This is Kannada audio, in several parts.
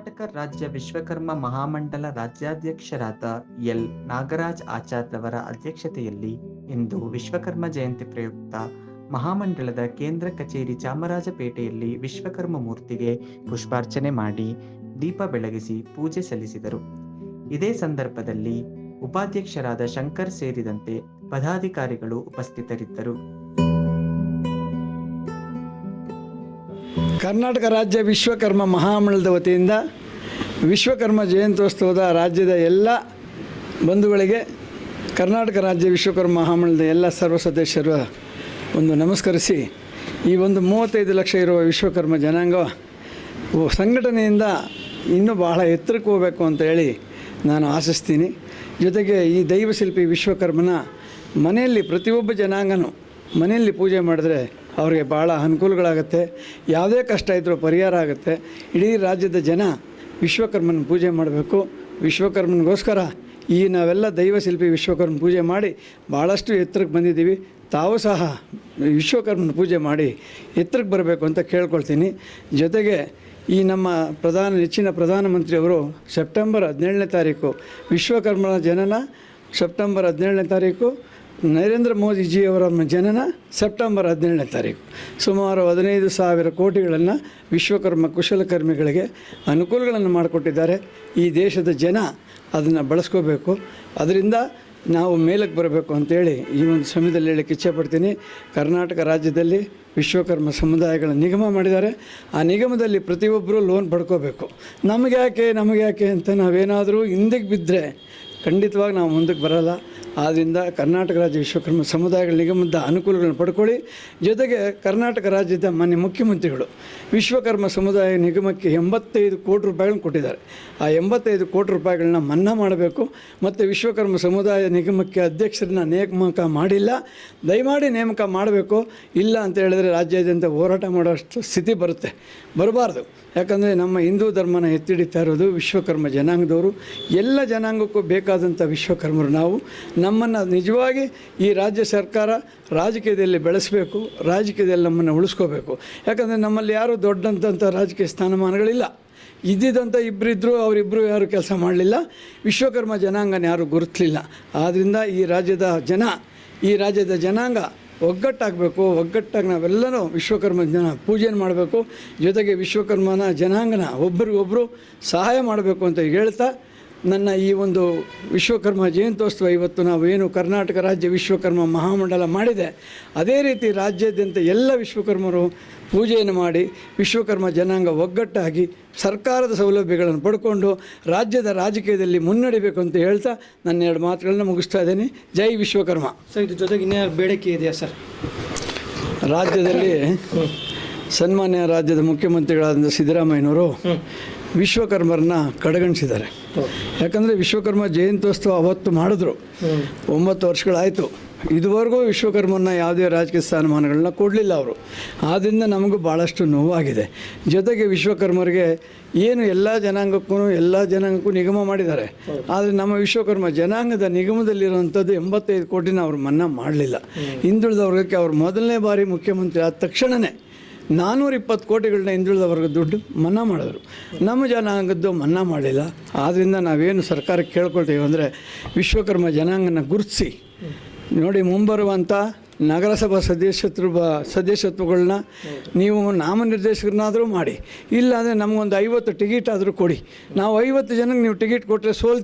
ಕರ್ನಾಟಕ ರಾಜ್ಯ ವಿಶ್ವಕರ್ಮ ಮಹಾಮಂಡಲ ರಾಜ್ಯಾಧ್ಯಕ್ಷರಾದ ಎಲ್ ನಾಗರಾಜ್ ಆಚಾರ್ರವರ ಅಧ್ಯಕ್ಷತೆಯಲ್ಲಿ ಇಂದು ವಿಶ್ವಕರ್ಮ ಜಯಂತಿ ಪ್ರಯುಕ್ತ ಮಹಾಮಂಡಲದ ಕೇಂದ್ರ ಕಚೇರಿ ಚಾಮರಾಜಪೇಟೆಯಲ್ಲಿ ವಿಶ್ವಕರ್ಮ ಮೂರ್ತಿಗೆ ಪುಷ್ಪಾರ್ಚನೆ ಮಾಡಿ ದೀಪ ಬೆಳಗಿಸಿ ಪೂಜೆ ಸಲ್ಲಿಸಿದರು. ಇದೇ ಸಂದರ್ಭದಲ್ಲಿ ಉಪಾಧ್ಯಕ್ಷರಾದ ಶಂಕರ್ ಸೇರಿದಂತೆ ಪದಾಧಿಕಾರಿಗಳು ಉಪಸ್ಥಿತರಿದ್ದರು. ಕರ್ನಾಟಕ ರಾಜ್ಯ ವಿಶ್ವಕರ್ಮ ಮಹಾಮಂಡಲದ ವತಿಯಿಂದ ವಿಶ್ವಕರ್ಮ ಜಯಂತ್ಯೋತ್ಸವದ ರಾಜ್ಯದ ಎಲ್ಲ ಬಂಧುಗಳಿಗೆ ಕರ್ನಾಟಕ ರಾಜ್ಯ ವಿಶ್ವಕರ್ಮ ಮಹಾಮಂಡಲದ ಎಲ್ಲ ಸರ್ವ ಸದಸ್ಯರು ಒಂದು ನಮಸ್ಕರಿಸಿ, ಈ ಒಂದು 35 ಲಕ್ಷ ಇರುವ ವಿಶ್ವಕರ್ಮ ಜನಾಂಗ ಸಂಘಟನೆಯಿಂದ ಇನ್ನೂ ಬಹಳ ಎತ್ತರಕ್ಕೆ ಹೋಗಬೇಕು ಅಂತ ಹೇಳಿ ನಾನು ಆಶಿಸ್ತೀನಿ. ಜೊತೆಗೆ ಈ ದೈವಶಿಲ್ಪಿ ವಿಶ್ವಕರ್ಮನ ಮನೆಯಲ್ಲಿ ಪ್ರತಿಯೊಬ್ಬ ಜನಾಂಗನೂ ಮನೆಯಲ್ಲಿ ಪೂಜೆ ಮಾಡಿದ್ರೆ ಅವ್ರಿಗೆ ಭಾಳ ಅನುಕೂಲಗಳಾಗುತ್ತೆ. ಯಾವುದೇ ಕಷ್ಟ ಇದ್ದರೂ ಪರಿಹಾರ ಆಗುತ್ತೆ. ಇಡೀ ರಾಜ್ಯದ ಜನ ವಿಶ್ವಕರ್ಮನ ಪೂಜೆ ಮಾಡಬೇಕು. ವಿಶ್ವಕರ್ಮನಿಗೋಸ್ಕರ ಈ ನಾವೆಲ್ಲ ದೈವಶಿಲ್ಪಿ ವಿಶ್ವಕರ್ಮನ ಪೂಜೆ ಮಾಡಿ ಭಾಳಷ್ಟು ಎತ್ತರಕ್ಕೆ ಬಂದಿದ್ದೀವಿ. ತಾವು ಸಹ ವಿಶ್ವಕರ್ಮನ ಪೂಜೆ ಮಾಡಿ ಎತ್ತರಕ್ಕೆ ಬರಬೇಕು ಅಂತ ಕೇಳ್ಕೊಳ್ತೀನಿ. ಜೊತೆಗೆ ಈ ನಮ್ಮ ನೆಚ್ಚಿನ ಪ್ರಧಾನಮಂತ್ರಿಯವರು ಸೆಪ್ಟೆಂಬರ್ 17ನೇ ತಾರೀಕು ವಿಶ್ವಕರ್ಮನ ಜನನ, ಸೆಪ್ಟೆಂಬರ್ 17ನೇ ತಾರೀಕು ನರೇಂದ್ರ ಮೋದಿಜಿಯವರ ಜನನ ಸೆಪ್ಟೆಂಬರ್ 17ನೇ ತಾರೀಕು. ಸುಮಾರು 15,000 ಕೋಟಿಗಳನ್ನು ವಿಶ್ವಕರ್ಮ ಕುಶಲಕರ್ಮಿಗಳಿಗೆ ಅನುಕೂಲಗಳನ್ನು ಮಾಡಿಕೊಟ್ಟಿದ್ದಾರೆ. ಈ ದೇಶದ ಜನ ಅದನ್ನು ಬಳಸ್ಕೋಬೇಕು. ಅದರಿಂದ ನಾವು ಮೇಲಕ್ಕೆ ಬರಬೇಕು ಅಂತೇಳಿ ಈ ಒಂದು ಸಮಯದಲ್ಲಿ ಹೇಳಕ್ಕೆ ಇಚ್ಛೆಪಡ್ತೀನಿ. ಕರ್ನಾಟಕ ರಾಜ್ಯದಲ್ಲಿ ವಿಶ್ವಕರ್ಮ ಸಮುದಾಯಗಳ ನಿಗಮ ಮಾಡಿದ್ದಾರೆ. ಆ ನಿಗಮದಲ್ಲಿ ಪ್ರತಿಯೊಬ್ಬರೂ ಲೋನ್ ಪಡ್ಕೋಬೇಕು. ನಮಗೆ ಯಾಕೆ ಅಂತ ನಾವೇನಾದರೂ ಹಿಂದಕ್ಕೆ ಬಿದ್ದರೆ ಖಂಡಿತವಾಗಿ ನಾವು ಮುಂದಕ್ಕೆ ಬರೋಲ್ಲ. ಆದ್ದರಿಂದ ಕರ್ನಾಟಕ ರಾಜ್ಯ ವಿಶ್ವಕರ್ಮ ಸಮುದಾಯಗಳ ನಿಗಮದ ಅನುಕೂಲಗಳನ್ನು ಪಡ್ಕೊಳ್ಳಿ. ಜೊತೆಗೆ ಕರ್ನಾಟಕ ರಾಜ್ಯದ ಮಾನ್ಯ ಮುಖ್ಯಮಂತ್ರಿಗಳು ವಿಶ್ವಕರ್ಮ ಸಮುದಾಯ ನಿಗಮಕ್ಕೆ 85 ಕೋಟಿ ರೂಪಾಯಿಗಳನ್ನು ಕೊಟ್ಟಿದ್ದಾರೆ. ಆ 85 ಕೋಟಿ ರೂಪಾಯಿಗಳನ್ನ ಮನ್ನಾ ಮಾಡಬೇಕು. ಮತ್ತು ವಿಶ್ವಕರ್ಮ ಸಮುದಾಯ ನಿಗಮಕ್ಕೆ ಅಧ್ಯಕ್ಷರನ್ನ ನೇಮಕ ಮಾಡಿಲ್ಲ, ದಯಮಾಡಿ ನೇಮಕ ಮಾಡಬೇಕು. ಇಲ್ಲ ಅಂತ ಹೇಳಿದ್ರೆ ರಾಜ್ಯಾದ್ಯಂತ ಹೋರಾಟ ಮಾಡೋಷ್ಟು ಸ್ಥಿತಿ ಬರಬಾರ್ದು. ಯಾಕಂದರೆ ನಮ್ಮ ಹಿಂದೂ ಧರ್ಮನ ಎತ್ತಿಡಿತಾ ಇರೋದು ವಿಶ್ವಕರ್ಮ ಜನಾಂಗದವರು. ಎಲ್ಲ ಜನಾಂಗಕ್ಕೂ ಬೇಕಾದಂಥ ವಿಶ್ವಕರ್ಮರು ನಾವು. ನಮ್ಮನ್ನು ನಿಜವಾಗಿ ಈ ರಾಜ್ಯ ಸರ್ಕಾರ ರಾಜಕೀಯದಲ್ಲಿ ಬೆಳೆಸಬೇಕು, ರಾಜಕೀಯದಲ್ಲಿ ನಮ್ಮನ್ನು ಉಳಿಸ್ಕೋಬೇಕು. ಯಾಕಂದರೆ ನಮ್ಮಲ್ಲಿ ಯಾರೂ ದೊಡ್ಡಂಥ ರಾಜಕೀಯ ಸ್ಥಾನಮಾನಗಳಿಲ್ಲ. ಇದ್ದಿದ್ದಂಥ ಇಬ್ಬರಿದ್ದರು, ಅವರಿಬ್ಬರು ಯಾರೂ ಕೆಲಸ ಮಾಡಲಿಲ್ಲ. ವಿಶ್ವಕರ್ಮ ಜನಾಂಗನ ಯಾರೂ ಗುರುತಿಸಲಿಲ್ಲ. ಆದ್ದರಿಂದ ಈ ರಾಜ್ಯದ ಜನಾಂಗ ಒಗ್ಗಟ್ಟಾಗಬೇಕು. ಒಗ್ಗಟ್ಟಾಗಿ ನಾವೆಲ್ಲರೂ ವಿಶ್ವಕರ್ಮ ಪೂಜೆಯನ್ನು ಮಾಡಬೇಕು. ಜೊತೆಗೆ ವಿಶ್ವಕರ್ಮನ ಜನಾಂಗನ ಒಬ್ಬರಿಗೊಬ್ಬರು ಸಹಾಯ ಮಾಡಬೇಕು ಅಂತ ಹೇಳ್ತಾ ನನ್ನ ಈ ಒಂದು ವಿಶ್ವಕರ್ಮ ಜಯಂತ್ಯೋತ್ಸವ ಇವತ್ತು ನಾವು ಏನು ಕರ್ನಾಟಕ ರಾಜ್ಯ ವಿಶ್ವಕರ್ಮ ಮಹಾಮಂಡಲ ಮಾಡಿದೆ, ಅದೇ ರೀತಿ ರಾಜ್ಯಾದ್ಯಂತ ಎಲ್ಲ ವಿಶ್ವಕರ್ಮರು ಪೂಜೆಯನ್ನು ಮಾಡಿ ವಿಶ್ವಕರ್ಮ ಜನಾಂಗ ಒಗ್ಗಟ್ಟಾಗಿ ಸರ್ಕಾರದ ಸೌಲಭ್ಯಗಳನ್ನು ಪಡ್ಕೊಂಡು ರಾಜ್ಯದ ರಾಜಕೀಯದಲ್ಲಿ ಮುನ್ನಡಿಬೇಕು ಅಂತ ಹೇಳ್ತಾ ನನ್ನ 2 ಮಾತುಗಳನ್ನ ಮುಗಿಸ್ತಾ ಇದ್ದೀನಿ. ಜೈ ವಿಶ್ವಕರ್ಮ. ಸರ್, ಇದ್ರ ಜೊತೆಗೆ ಇನ್ನೇ ಬೇಡಿಕೆ ಇದೆಯಾ ಸರ್? ರಾಜ್ಯದಲ್ಲಿ ಸನ್ಮಾನ್ಯ ರಾಜ್ಯದ ಮುಖ್ಯಮಂತ್ರಿಗಳಾದ ಸಿದ್ದರಾಮಯ್ಯನವರು ವಿಶ್ವಕರ್ಮರನ್ನ ಕಡೆಗಣಿಸಿದ್ದಾರೆ. ಯಾಕಂದರೆ ವಿಶ್ವಕರ್ಮ ಜಯಂತ್ಯೋತ್ಸವ ಅವತ್ತು ಮಾಡಿದ್ರು, 9 ವರ್ಷಗಳಾಯಿತು. ಇದುವರೆಗೂ ವಿಶ್ವಕರ್ಮನ ಯಾವುದೇ ರಾಜಕೀಯ ಸ್ಥಾನಮಾನಗಳನ್ನ ಕೊಡಲಿಲ್ಲ ಅವರು. ಆದ್ದರಿಂದ ನಮಗೂ ಭಾಳಷ್ಟು ನೋವಾಗಿದೆ. ಜೊತೆಗೆ ವಿಶ್ವಕರ್ಮರಿಗೆ ಏನು ಎಲ್ಲ ಜನಾಂಗಕ್ಕೂ ನಿಗಮ ಮಾಡಿದ್ದಾರೆ. ಆದರೆ ನಮ್ಮ ವಿಶ್ವಕರ್ಮ ಜನಾಂಗದ ನಿಗಮದಲ್ಲಿರುವಂಥದ್ದು 85 ಕೋಟಿನ ಅವರು ಮನ್ನಾ ಮಾಡಲಿಲ್ಲ. ಹಿಂದುಳಿದ ವರ್ಗಕ್ಕೆ ಅವರು ಮೊದಲನೇ ಬಾರಿ ಮುಖ್ಯಮಂತ್ರಿ ಆದ ತಕ್ಷಣವೇ 420 ಕೋಟಿಗಳನ್ನ ಹಿಂದುಳಿದ ವರ್ಗದ ದುಡ್ಡು ಮನ್ನಾ ಮಾಡಿದ್ರು. ನಮ್ಮ ಜನಾಂಗದ್ದು ಮನ್ನಾ ಮಾಡಲಿಲ್ಲ. ಆದ್ದರಿಂದ ನಾವೇನು ಸರ್ಕಾರಕ್ಕೆ ಕೇಳ್ಕೊಳ್ತೀವಿ ಅಂದರೆ ವಿಶ್ವಕರ್ಮ ಜನಾಂಗನ ಗುರುತಿಸಿ ನೋಡಿ, ಮುಂಬರುವಂಥ ನಗರಸಭಾ ಸದಸ್ಯತ್ವಗಳನ್ನ ನೀವು ನಾಮನಿರ್ದೇಶಕರನ್ನಾದರೂ ಮಾಡಿ, ಇಲ್ಲಾಂದರೆ ನಮಗೊಂದು 50 ಟಿಕೆಟ್ ಆದರೂ ಕೊಡಿ. ನಾವು 50 ಜನಕ್ಕೆ ನೀವು ಟಿಕೆಟ್ ಕೊಟ್ಟರೆ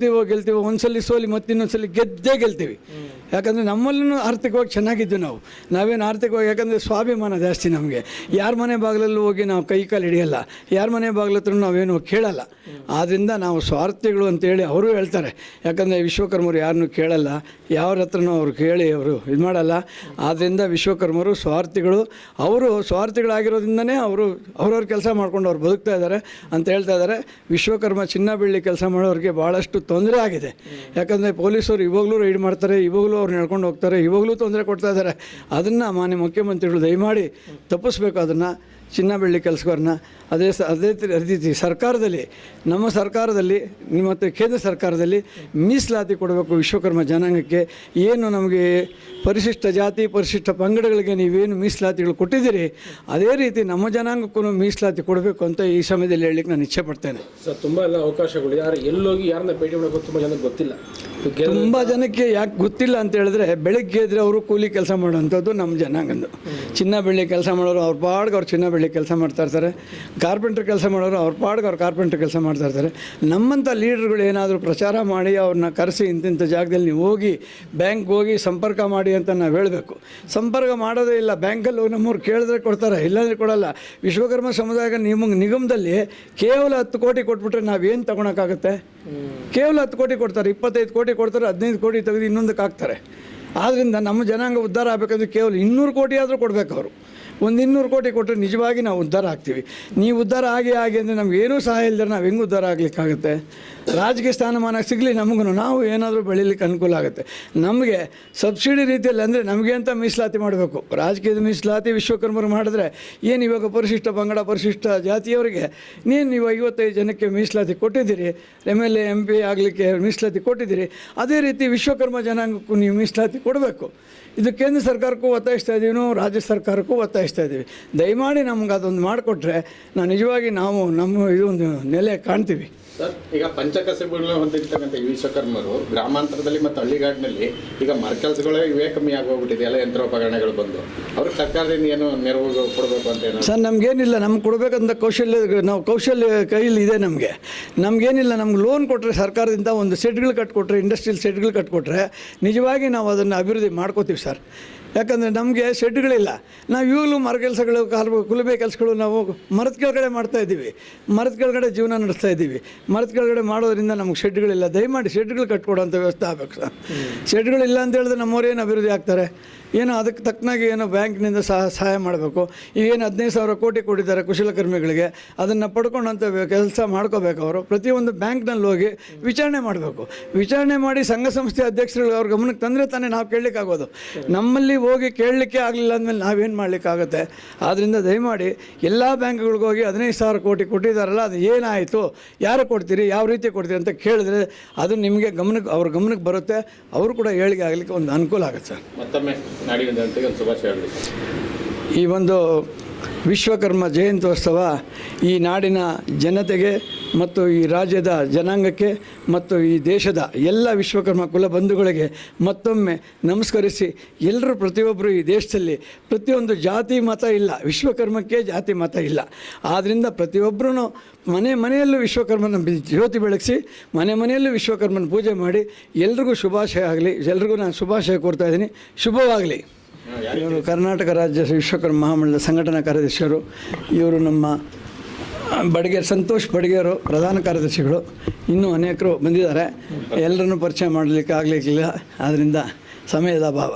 ಗೆಲ್ತೀವೋ ಒಂದ್ಸಲಿ ಸೋಲಿ ಮತ್ತು ಇನ್ನೊಂದ್ಸಲಿ ಗೆಲ್ತೀವಿ. ಯಾಕಂದರೆ ನಮ್ಮಲ್ಲೂ ಆರ್ಥಿಕವಾಗಿ ಚೆನ್ನಾಗಿದ್ದು ನಾವೇನು ಆರ್ಥಿಕವಾಗಿ, ಯಾಕಂದರೆ ಸ್ವಾಭಿಮಾನ ಜಾಸ್ತಿ ನಮಗೆ. ಯಾರ ಮನೆ ಬಾಗಿಲಲ್ಲೂ ಹೋಗಿ ನಾವು ಕೈ ಕಾಲು ಹಿಡಿಯಲ್ಲ, ಯಾರ ಮನೆ ಬಾಗಿಲ ಹತ್ರ ನಾವೇನು ಕೇಳಲ್ಲ. ಆದ್ದರಿಂದ ನಾವು ಸ್ವಾರ್ಥಿಗಳು ಅಂತೇಳಿ ಅವರು ಹೇಳ್ತಾರೆ. ಯಾಕಂದರೆ ವಿಶ್ವಕರ್ಮರು ಯಾರನ್ನೂ ಕೇಳಲ್ಲ, ಯಾರ ಹತ್ರನೂ ಅವ್ರು ಕೇಳಿ ಅವರು ಇದು ಮಾಡಲ್ಲ. ಆದ್ದರಿಂದ ವಿಶ್ವಕರ್ಮರು ಸ್ವಾರ್ಥಿಗಳು. ಅವರು ಸ್ವಾರ್ಥಿಗಳಾಗಿರೋದ್ರಿಂದನೇ ಅವ್ರವ್ರ ಕೆಲಸ ಮಾಡ್ಕೊಂಡು ಅವ್ರು ಬದುಕ್ತಾ ಇದ್ದಾರೆ ಅಂತ ಹೇಳ್ತಾ ಇದ್ದಾರೆ. ವಿಶ್ವಕರ್ಮ ಚಿನ್ನ ಬೆಳ್ಳಿ ಕೆಲಸ ಮಾಡೋರಿಗೆ ಭಾಳಷ್ಟು ತೊಂದರೆ ಆಗಿದೆ. ಯಾಕಂದರೆ ಪೊಲೀಸರು ಇವಾಗಲೂ ರೈಡ್ ಮಾಡ್ತಾರೆ, ಇವಾಗಲೂ ಅವ್ರು ನಡ್ಕೊಂಡು ಹೋಗ್ತಾರೆ, ಇವಾಗಲೂ ತೊಂದರೆ ಕೊಡ್ತಾ ಇದ್ದಾರೆ. ಅದನ್ನು ಮಾನ್ಯ ಮುಖ್ಯಮಂತ್ರಿಗಳು ದಯಮಾಡಿ ತಪ್ಪಿಸ್ಬೇಕು. ಅದನ್ನು ಚಿನ್ನ ಬೆಳ್ಳಿ ಕೆಲಸಗಾರನ ಅದೇ ರೀತಿ ಸರ್ಕಾರದಲ್ಲಿ ನಮ್ಮ ಸರ್ಕಾರದಲ್ಲಿ ಮತ್ತು ಕೇಂದ್ರ ಸರ್ಕಾರದಲ್ಲಿ ಮೀಸಲಾತಿ ಕೊಡಬೇಕು ವಿಶ್ವಕರ್ಮ ಜನಾಂಗಕ್ಕೆ. ಏನು ನಮಗೆ ಪರಿಶಿಷ್ಟ ಜಾತಿ ಪರಿಶಿಷ್ಟ ಪಂಗಡಗಳಿಗೆ ನೀವೇನು ಮೀಸಲಾತಿಗಳು ಕೊಟ್ಟಿದ್ದೀರಿ ಅದೇ ರೀತಿ ನಮ್ಮ ಜನಾಂಗಕ್ಕೂ ಮೀಸಲಾತಿ ಕೊಡಬೇಕು ಅಂತ ಈ ಸಮಯದಲ್ಲಿ ಹೇಳಲಿಕ್ಕೆ ನಾನು ಇಚ್ಛೆ ಪಡ್ತೇನೆ. ಸರ್ ತುಂಬ ಎಲ್ಲ ಅವಕಾಶಗಳು ಎಲ್ಲೋಗಿ ಯಾರನ್ನ ಭೇಟಿ ಮಾಡಬೇಕು ತುಂಬ ಜನಕ್ಕೆ ಗೊತ್ತಿಲ್ಲ. ತುಂಬ ಜನಕ್ಕೆ ಯಾಕೆ ಗೊತ್ತಿಲ್ಲ ಅಂತ ಹೇಳಿದ್ರೆ ಬೆಳಗ್ಗೆ ಎದ್ರೆ ಅವರು ಕೂಲಿ ಕೆಲಸ ಮಾಡೋವಂಥದ್ದು ನಮ್ಮ ಜನಾಂಗಂದು. ಚಿನ್ನ ಬೆಳ್ಳಿ ಕೆಲಸ ಮಾಡೋರು ಅವ್ರ ಪಾಡ್ಗೆ ಅವ್ರು ಚಿನ್ನ ಬೆಳ್ಳಿ ಕೆಲಸ ಮಾಡ್ತಾಯಿರ್ತಾರೆ. ಕಾರ್ಪೆಂಟ್ರ್ ಕೆಲಸ ಮಾಡೋರು ಅವ್ರ ಪಾಡ್ಗೆ ಅವ್ರು ಕಾರ್ಪೆಂಟ್ರ್ ಕೆಲಸ ಮಾಡ್ತಾಯಿರ್ತಾರೆ. ನಮ್ಮಂಥ ಲೀಡರ್ಗಳು ಏನಾದರೂ ಪ್ರಚಾರ ಮಾಡಿ ಅವ್ರನ್ನ ಕರೆಸಿ ಇಂತಿಂಥ ಜಾಗದಲ್ಲಿ ನೀವು ಹೋಗಿ ಬ್ಯಾಂಕ್ಗೆ ಹೋಗಿ ಸಂಪರ್ಕ ಮಾಡಿ ಅಂತ ನಾವು ಹೇಳಬೇಕು. ಸಂಪರ್ಕ ಮಾಡೋದೇ ಇಲ್ಲ. ಬ್ಯಾಂಕಲ್ಲಿ ಹೋಗಿ ನಮ್ಮವ್ರು ಕೇಳಿದ್ರೆ ಕೊಡ್ತಾರೆ, ಇಲ್ಲಾಂದರೆ ಕೊಡೋಲ್ಲ. ವಿಶ್ವಕರ್ಮ ಸಮುದಾಯ ನಿಗಮದಲ್ಲಿ ಕೇವಲ 10 ಕೋಟಿ ಕೊಟ್ಬಿಟ್ರೆ ನಾವೇನು ತೊಗೊಳಕ್ಕಾಗುತ್ತೆ? ಕೇವಲ 10 ಕೋಟಿ ಕೊಡ್ತಾರೆ, 25 ಕೋಟಿ ಕೊಡ್ತಾರೆ, 15 ಕೋಟಿ ತೆಗೆದು ಇನ್ನೊಂದಕ್ಕೆ ಹಾಕ್ತಾರೆ. ಆದ್ದರಿಂದ ನಮ್ಮ ಜನಾಂಗ ಉದ್ಧಾರ ಆಗಬೇಕಂದ್ರೆ ಕೇವಲ 200 ಕೋಟಿ ಆದರೂ ಕೊಡಬೇಕು. ಅವರು ಒಂದು 200 ಕೋಟಿ ಕೊಟ್ಟರೆ ನಿಜವಾಗಿ ನಾವು ಉದ್ಧಾರ ಆಗ್ತೀವಿ. ನೀವು ಉದ್ಧಾರ ಆಗಿ ಅಂದರೆ ನಮಗೇನೂ ಸಹಾಯ ಇಲ್ಲದ್ರೆ ನಾವು ಹೆಂಗೆ ಉದ್ಧಾರ ಆಗಲಿಕ್ಕಾಗುತ್ತೆ? ರಾಜಕೀಯ ಸ್ಥಾನಮಾನ ಸಿಗಲಿ ನಮಗೂ, ನಾವು ಏನಾದರೂ ಬೆಳೀಲಿಕ್ಕೆ ಅನುಕೂಲ ಆಗುತ್ತೆ. ನಮಗೆ ಸಬ್ಸಿಡಿ ರೀತಿಯಲ್ಲಿ ಅಂದರೆ ನಮಗೆ ಅಂತ ಮೀಸಲಾತಿ ಮಾಡಬೇಕು. ರಾಜಕೀಯದ ಮೀಸಲಾತಿ ವಿಶ್ವಕರ್ಮರು ಮಾಡಿದ್ರೆ ಏನು ಇವಾಗ ಪರಿಶಿಷ್ಟ ಪಂಗಡ ಪರಿಶಿಷ್ಟ ಜಾತಿಯವರಿಗೆ ನೀವು 55 ಜನಕ್ಕೆ ಮೀಸಲಾತಿ ಕೊಟ್ಟಿದ್ದೀರಿ, MLA MP ಆಗಲಿಕ್ಕೆ ಮೀಸಲಾತಿ ಕೊಟ್ಟಿದ್ದೀರಿ. ಅದೇ ರೀತಿ ವಿಶ್ವಕರ್ಮ ಜನಾಂಗಕ್ಕೂ ನೀವು ಮೀಸಲಾತಿ ಕೊಡಬೇಕು. ಇದು ಕೇಂದ್ರ ಸರ್ಕಾರಕ್ಕೂ ಒತ್ತಾಯಿಸ್ತಾ ಇದ್ದೀವಿ, ನಾವು ರಾಜ್ಯ ಸರ್ಕಾರಕ್ಕೂ ಒತ್ತಾಯಿಸ್ತಾ ಇದ್ದೀವಿ. ದಯಮಾಡಿ ನಮ್ಗೆ ಅದೊಂದು ಮಾಡಿಕೊಟ್ರೆ ನಾವು ನಿಜವಾಗಿ ನಾವು ನಮ್ಮ ಇದೊಂದು ನೆಲೆ ಕಾಣ್ತೀವಿ. ಸರ್, ಈಗ ಪಂಚಕಸಬುಗಳನ್ನ ಹೊಂದಿರ್ತಕ್ಕಂಥ ಈ ವಿಶ್ವಕರ್ಮರು ಗ್ರಾಮಾಂತರದಲ್ಲಿ ಮತ್ತು ಹಳ್ಳಿಗಾಡಿನಲ್ಲಿ ಈಗ ಮರಕೆಲಸಗಳೇ ಇವೇ ಕಮ್ಮಿ ಆಗೋಗ್ಬಿಟ್ಟಿದೆ. ಎಲ್ಲ ಯಂತ್ರೋಪಕರಣಗಳು ಬಂದು ಅವ್ರಿಗೆ ಸರ್ಕಾರದಿಂದ ಏನು ನೆರವು ಕೊಡಬೇಕು ಅಂತ ಏನೋ? ಸರ್, ನಮಗೇನಿಲ್ಲ. ನಮ್ಗೆ ಕೊಡಬೇಕಂತ ಕೌಶಲ್ಯ ಕೈಯಲ್ಲಿ ಇದೆ. ನಮಗೇನಿಲ್ಲ. ನಮ್ಗೆ ಲೋನ್ ಕೊಟ್ಟರೆ ಸರ್ಕಾರದಿಂದ ಒಂದು ಸೆಟ್ಗಳು ಕಟ್ಕೊಟ್ರೆ, ಇಂಡಸ್ಟ್ರಿಯಲ್ ಸೆಟ್ಗಳು ಕಟ್ಕೊಟ್ರೆ ನಿಜವಾಗಿ ನಾವು ಅದನ್ನು ಅಭಿವೃದ್ಧಿ ಮಾಡ್ಕೋತೀವಿ ಸರ್. ಯಾಕಂದರೆ ನಮಗೆ ಶೆಡ್ಗಳಿಲ್ಲ. ನಾವು ಇವಾಗಲೂ ಮರ ಕೆಲಸಗಳು ಕುಲುಬೆ ಕೆಲಸಗಳು ನಾವು ಮರದ ಕೆಳಗಡೆ ಮಾಡ್ತಾಯಿದ್ದೀವಿ. ಮರದ ಕೆಳಗಡೆ ಜೀವನ ನಡೆಸ್ತಾ ಇದ್ದೀವಿ. ಮರದ ಕೆಳಗಡೆ ಮಾಡೋದ್ರಿಂದ ನಮಗೆ ಶೆಡ್ಗಳಿಲ್ಲ. ದಯಮಾಡಿ ಶೆಡ್ಗಳು ಕಟ್ಕೊಡೋಂಥ ವ್ಯವಸ್ಥೆ ಆಗಬೇಕು ಸರ್. ಶೆಡ್ಗಳಿಲ್ಲ ಅಂತ ಹೇಳಿದ್ರೆ ನಮ್ಮವ್ರೇನು ಅಭಿವೃದ್ಧಿ ಆಗ್ತಾರೆ? ಏನೋ ಅದಕ್ಕೆ ತಕ್ಕನಾಗಿ ಏನೋ ಬ್ಯಾಂಕ್ನಿಂದ ಸಹಾಯ ಮಾಡಬೇಕು. ಈಗೇನು 15,000 ಕೋಟಿ ಕೊಟ್ಟಿದ್ದಾರೆ ಕುಶಲಕರ್ಮಿಗಳಿಗೆ, ಅದನ್ನು ಪಡ್ಕೊಂಡಂಥ ಕೆಲಸ ಮಾಡ್ಕೋಬೇಕು. ಅವರು ಪ್ರತಿಯೊಂದು ಬ್ಯಾಂಕ್ನಲ್ಲಿ ಹೋಗಿ ವಿಚಾರಣೆ ಮಾಡಬೇಕು. ವಿಚಾರಣೆ ಮಾಡಿ ಸಂಘ ಸಂಸ್ಥೆ ಅಧ್ಯಕ್ಷರುಗಳು ಅವ್ರ ಗಮನಕ್ಕೆ ತಂದರೆ ತಾನೇ ನಾವು ಕೇಳಲಿಕ್ಕಾಗೋದು. ನಮ್ಮಲ್ಲಿ ಹೋಗಿ ಕೇಳಲಿಕ್ಕೆ ಆಗಲಿಲ್ಲ ಅಂದಮೇಲೆ ನಾವೇನು ಮಾಡಲಿಕ್ಕಾಗುತ್ತೆ? ಆದ್ದರಿಂದ ದಯಮಾಡಿ ಎಲ್ಲ ಬ್ಯಾಂಕ್ಗಳಿಗೆ ಹೋಗಿ 15,000 ಕೋಟಿ ಕೊಟ್ಟಿದ್ದಾರಲ್ಲ, ಅದು ಏನಾಯಿತು, ಯಾರು ಕೊಡ್ತೀರಿ, ಯಾವ ರೀತಿ ಕೊಡ್ತೀರಿ ಅಂತ ಕೇಳಿದ್ರೆ ಅದು ನಿಮಗೆ ಅವ್ರ ಗಮನಕ್ಕೆ ಬರುತ್ತೆ. ಅವರು ಕೂಡ ಏಳಿಗೆ ಆಗಲಿಕ್ಕೆ ಒಂದು ಅನುಕೂಲ ಆಗುತ್ತೆ ಸರ್. ಮತ್ತೊಮ್ಮೆ ನಾಡಿನ ಜನತೆಗೆ ಒಂದು ಶುಭಾಶಯ ಹೇಳಿ. ಈ ಒಂದು ವಿಶ್ವಕರ್ಮ ಜಯಂತ್ಯೋತ್ಸವ ಈ ನಾಡಿನ ಜನತೆಗೆ ಮತ್ತು ಈ ರಾಜ್ಯದ ಜನಾಂಗಕ್ಕೆ ಮತ್ತು ಈ ದೇಶದ ಎಲ್ಲ ವಿಶ್ವಕರ್ಮ ಕುಲ ಬಂಧುಗಳಿಗೆ ಮತ್ತೊಮ್ಮೆ ನಮಸ್ಕರಿಸಿ, ಎಲ್ಲರೂ ಪ್ರತಿಯೊಬ್ಬರು ಈ ದೇಶದಲ್ಲಿ ಪ್ರತಿಯೊಂದು ಜಾತಿ ಮತ ಇಲ್ಲ, ವಿಶ್ವಕರ್ಮಕ್ಕೆ ಜಾತಿ ಮತ ಇಲ್ಲ. ಆದ್ದರಿಂದ ಪ್ರತಿಯೊಬ್ಬರೂ ಮನೆಯಲ್ಲೂ ವಿಶ್ವಕರ್ಮನ ಜ್ಯೋತಿ ಬೆಳಗಿಸಿ ಮನೆಯಲ್ಲೂ ವಿಶ್ವಕರ್ಮನ ಪೂಜೆ ಮಾಡಿ ಎಲ್ರಿಗೂ ಶುಭಾಶಯ ಆಗಲಿ. ಎಲ್ರಿಗೂ ನಾನು ಶುಭಾಶಯ ಕೋರ್ತಾ ಇದ್ದೀನಿ. ಶುಭವಾಗಲಿ. ಇವರು ಕರ್ನಾಟಕ ರಾಜ್ಯ ವಿಶ್ವಕರ್ಮ ಮಹಾಮಂಡಲದ ಸಂಘಟನಾ ಕಾರ್ಯದರ್ಶಿಯರು. ಇವರು ನಮ್ಮ ಸಂತೋಷ್ ಬಡಿಗೇರು ಪ್ರಧಾನ ಕಾರ್ಯದರ್ಶಿಗಳು. ಇನ್ನೂ ಅನೇಕರು ಬಂದಿದ್ದಾರೆ. ಎಲ್ಲರನ್ನೂ ಪರಿಚಯ ಮಾಡಲಿಕ್ಕೆ ಆಗಲಿಕ್ಕಿಲ್ಲ, ಆದ್ದರಿಂದ ಸಮಯದ ಅಭಾವ.